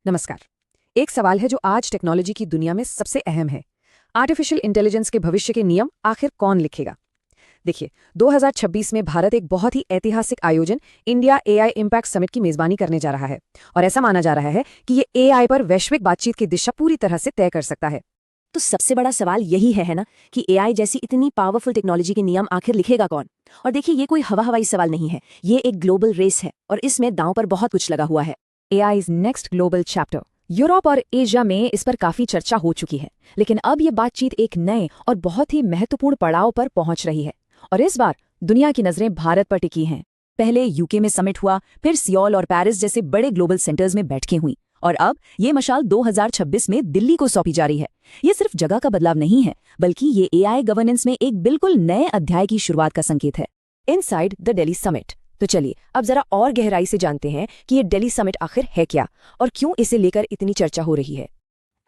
नमस्कार। एक सवाल है जो आज टेक्नोलॉजी की दुनिया में सबसे अहम है। आर्टिफिशियल इंटेलिजेंस के भविष्य के नियम आखिर कौन लिखेगा? देखिए, 2026 में भारत एक बहुत ही ऐतिहासिक आयोजन इंडिया एआई इम्पैक्ट समिट की मेजबानी करने जा रहा है और ऐसा माना जा रहा है कि ये एआई पर वैश्विक बातचीत की दिशा पूरी तरह से तय कर सकता है। तो सबसे बड़ा सवाल यही है ना कि एआई जैसी इतनी पावरफुल टेक्नोलॉजी के नियम आखिर लिखेगा कौन। और देखिए, ये कोई हवाई सवाल नहीं है, ये एक ग्लोबल रेस है और इसमें दांव पर बहुत कुछ लगा हुआ है। एआई's नेक्स्ट ग्लोबल चैप्टर। यूरोप और एशिया में इस पर काफी चर्चा हो चुकी है, लेकिन अब ये बातचीत एक नए और बहुत ही महत्वपूर्ण पड़ाव पर पहुंच रही है और इस बार दुनिया की नजरें भारत पर टिकी हैं। पहले यूके में समिट हुआ, फिर सियोल और पेरिस जैसे बड़े ग्लोबल सेंटर्स में बैठकें हुई और अब ये मशाल 2026 में दिल्ली को सौंपी जा रही है। ये सिर्फ जगह का बदलाव नहीं है, बल्कि ये एआई गवर्नेंस में एक बिल्कुल नए अध्याय की शुरुआत का संकेत है। Inside the Delhi summit. तो चलिए अब जरा और गहराई से जानते हैं कि ये दिल्ली समिट आखिर है क्या और क्यों इसे लेकर इतनी चर्चा हो रही है।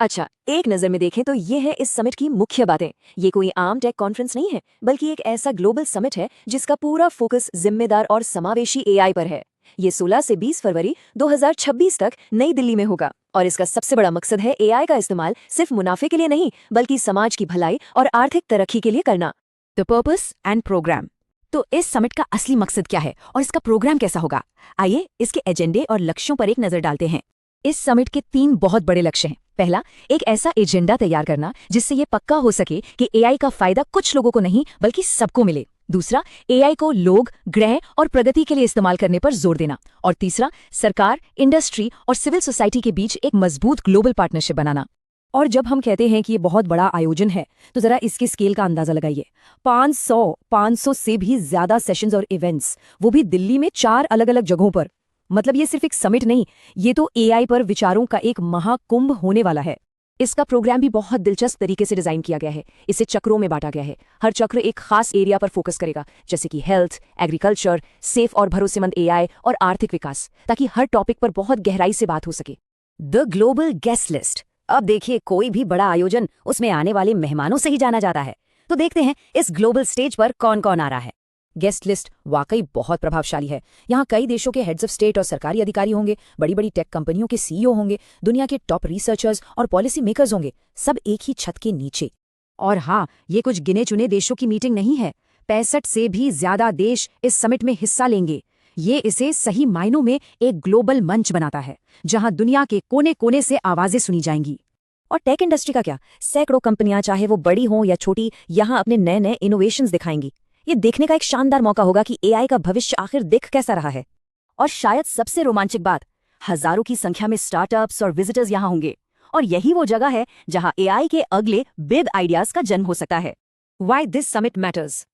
अच्छा, एक नजर में देखें तो ये है इस समिट की मुख्य बातें। ये कोई आम टेक कॉन्फ्रेंस नहीं है, बल्कि एक ऐसा ग्लोबल समिट है जिसका पूरा फोकस जिम्मेदार और समावेशी एआई पर है। ये 16 से 20 फरवरी 2026 तक नई दिल्ली में होगा और इसका सबसे बड़ा मकसद है एआई का इस्तेमाल सिर्फ मुनाफे के लिए नहीं, बल्कि समाज की भलाई और आर्थिक तरक्की के लिए करना। The purpose and programme. तो इस समिट का असली मकसद क्या है और इसका प्रोग्राम कैसा होगा? आइए इसके एजेंडे और लक्ष्यों पर एक नजर डालते हैं। इस समिट के 3 बहुत बड़े लक्ष्य हैं। पहला, एक ऐसा एजेंडा तैयार करना जिससे ये पक्का हो सके कि एआई का फायदा कुछ लोगों को नहीं बल्कि सबको मिले। दूसरा, एआई को लोग, ग्रह और प्रगति के लिए इस्तेमाल करने पर जोर देना। और तीसरा, सरकार, इंडस्ट्री और सिविल सोसाइटी के बीच एक मजबूत ग्लोबल पार्टनरशिप बनाना। और जब हम कहते हैं कि ये बहुत बड़ा आयोजन है, तो जरा इसके स्केल का अंदाजा लगाइए। 500 से भी ज्यादा सेशंस और इवेंट्स, वो भी दिल्ली में 4 अलग अलग जगहों पर। मतलब ये सिर्फ एक समिट नहीं, ये तो एआई पर विचारों का एक महाकुंभ होने वाला है। इसका प्रोग्राम भी बहुत दिलचस्प तरीके से डिजाइन किया गया है। इसे चक्रों में बांटा गया है। हर चक्र एक खास एरिया पर फोकस करेगा, जैसे कि हेल्थ, एग्रीकल्चर, सेफ और भरोसेमंद एआई और आर्थिक विकास, ताकि हर टॉपिक पर बहुत गहराई से बात हो सके। The global guest list. अब देखिए, कोई भी बड़ा आयोजन उसमें आने वाले मेहमानों से ही जाना जाता है। तो देखते हैं इस ग्लोबल स्टेज पर कौन कौन आ रहा है। गेस्ट लिस्ट वाकई बहुत प्रभावशाली है। यहाँ कई देशों के हेड्स ऑफ स्टेट और सरकारी अधिकारी होंगे, बड़ी बड़ी टेक कंपनियों के सीईओ होंगे, दुनिया के टॉप रिसर्चर्स और पॉलिसी मेकर्स होंगे, सब एक ही छत के नीचे। और हाँ, ये कुछ गिने चुने देशों की मीटिंग नहीं है। 65 से भी ज्यादा देश इस समिट में हिस्सा लेंगे। ये इसे सही मायनों में एक ग्लोबल मंच बनाता है, जहां दुनिया के कोने कोने से आवाजें सुनी जाएंगी। और टेक इंडस्ट्री का क्या, सैकड़ों कंपनियां, चाहे वो बड़ी हों या छोटी, यहाँ अपने नए नए इनोवेशंस दिखाएंगी। ये देखने का एक शानदार मौका होगा कि एआई का भविष्य आखिर दिख कैसा रहा है। और शायद सबसे रोमांचक बात, हजारों की संख्या में स्टार्टअप्स और विजिटर्स यहाँ होंगे और यही वो जगह है जहां एआई के अगले बिग आइडियाज का जन्म हो सकता है। Why this summit matters?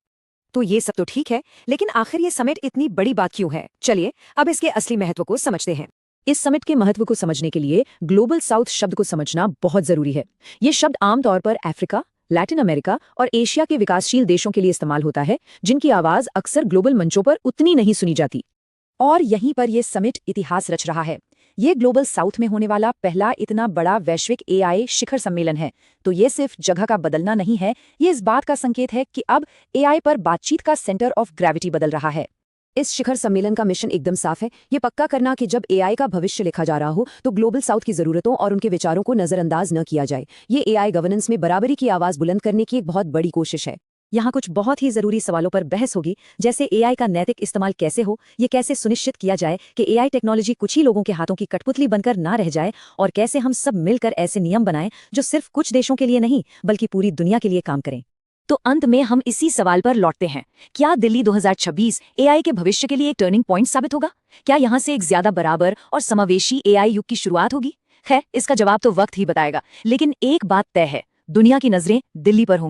तो ये सब तो ठीक है, लेकिन आखिर ये समिट इतनी बड़ी बात क्यों है? चलिए अब इसके असली महत्व को समझते हैं। इस समिट के महत्व को समझने के लिए ग्लोबल साउथ शब्द को समझना बहुत जरूरी है। ये शब्द आमतौर पर अफ्रीका, लैटिन अमेरिका और एशिया के विकासशील देशों के लिए इस्तेमाल होता है, जिनकी आवाज अक्सर ग्लोबल मंचों पर उतनी नहीं सुनी जाती। और यहीं पर यह समिट इतिहास रच रहा है। ये ग्लोबल साउथ में होने वाला पहला इतना बड़ा वैश्विक एआई शिखर सम्मेलन है। तो ये सिर्फ जगह का बदलना नहीं है, ये इस बात का संकेत है कि अब एआई पर बातचीत का सेंटर ऑफ ग्रेविटी बदल रहा है। इस शिखर सम्मेलन का मिशन एकदम साफ है, ये पक्का करना कि जब एआई का भविष्य लिखा जा रहा हो तो ग्लोबल साउथ की जरूरतों और उनके विचारों को नजरअंदाज न किया जाए। ये एआई गवर्नेंस में बराबरी की आवाज बुलंद करने की एक बहुत बड़ी कोशिश है। यहाँ कुछ बहुत ही जरूरी सवालों पर बहस होगी, जैसे एआई का नैतिक इस्तेमाल कैसे हो, ये कैसे सुनिश्चित किया जाए कि एआई टेक्नोलॉजी कुछ ही लोगों के हाथों की कठपुतली बनकर ना रह जाए, और कैसे हम सब मिलकर ऐसे नियम बनाएं जो सिर्फ कुछ देशों के लिए नहीं बल्कि पूरी दुनिया के लिए काम करें। तो अंत में हम इसी सवाल पर लौटते हैं, क्या दिल्ली 2026 एआई के भविष्य के लिए एक टर्निंग पॉइंट साबित होगा? क्या यहाँ से एक ज्यादा बराबर और समावेशी एआई युग की शुरुआत होगी? खैर, इसका जवाब तो वक्त ही बताएगा, लेकिन एक बात तय है, दुनिया की नजरें दिल्ली पर होंगी।